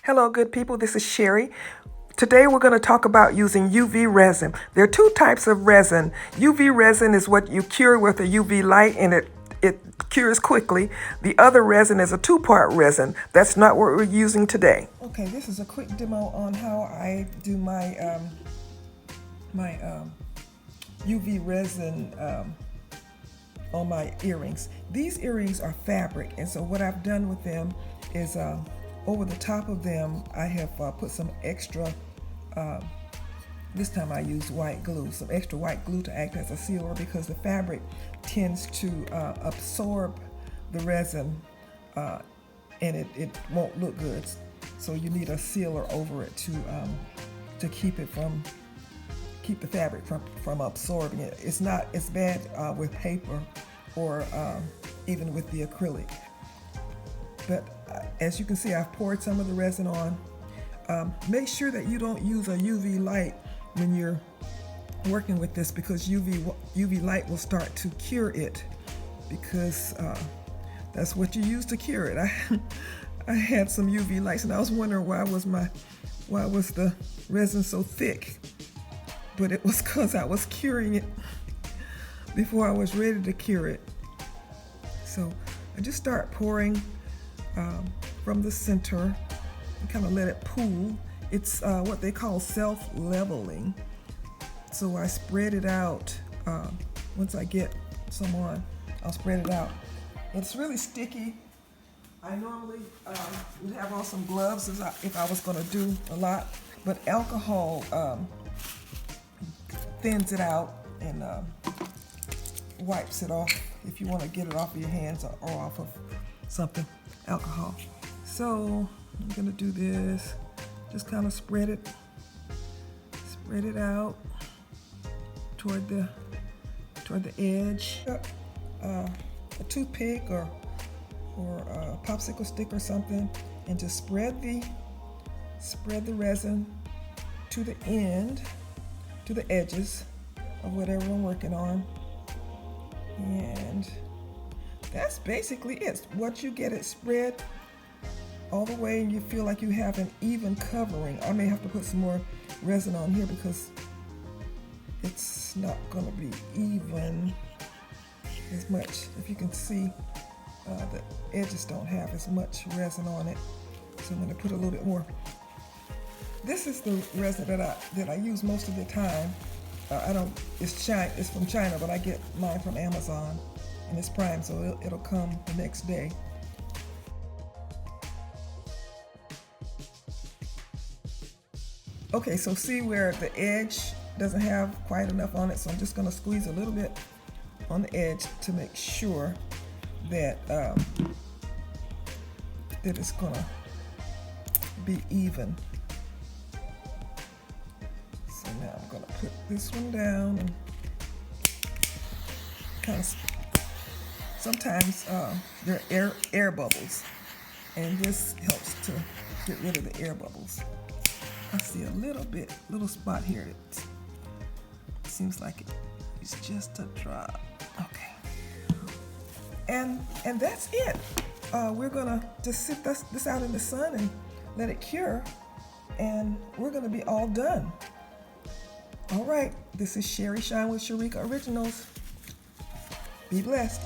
Hello, good people. This is Sherry. Today we're going to talk about using UV resin. There are two types of resin. UV resin is what you cure with a UV light and it cures quickly. The other resin is a two-part resin. That's not what we're using today. Okay, this is a quick demo on how I do my UV resin on my earrings. These earrings are fabric, and so what I've done with them is over the top of them I have put some extra, this time I used white glue, some extra white glue to act as a sealer because the fabric tends to absorb the resin and it won't look good. So you need a sealer over it to keep the fabric from absorbing it. It's not as bad with paper or even with the acrylic. But as you can see, I've poured some of the resin on. Make sure that you don't use a UV light when you're working with this because UV light will start to cure it because that's what you use to cure it. I had some UV lights and I was wondering why was the resin so thick, but it was because I was curing it before I was ready to cure it. So I just start pouring from the center and kind of let it pool. It's what they call self-leveling. So I spread it out. Once I get some on, I'll spread it out. It's really sticky. I normally would have on some gloves if I was going to do a lot, but alcohol thins it out and wipes it off if you want to get it off of your hands or off of something. Alcohol. So I'm gonna do this. Just kind of spread it out toward the edge. A toothpick or a popsicle stick or something, and just spread the resin to the end, to the edges of whatever I'm working on, and that's basically it. Once you get it spread all the way and you feel like you have an even covering, I may have to put some more resin on here because it's not going to be even as much. If you can see, the edges don't have as much resin on it, so I'm going to put a little bit more. This is the resin that I use most of the time. It's from China, but I get mine from Amazon. And it's prime, so it'll come the next day. Okay, so see where the edge doesn't have quite enough on it, so I'm just going to squeeze a little bit on the edge to make sure that that it's going to be even. So now I'm going to put this one down and kind of. Sometimes there are air bubbles, and this helps to get rid of the air bubbles. I see a little spot here. It seems like it's just a drop. Okay, and that's it. We're gonna just sit this out in the sun and let it cure, and we're gonna be all done. All right, this is Sherry Shine with Sherika Originals. Be blessed.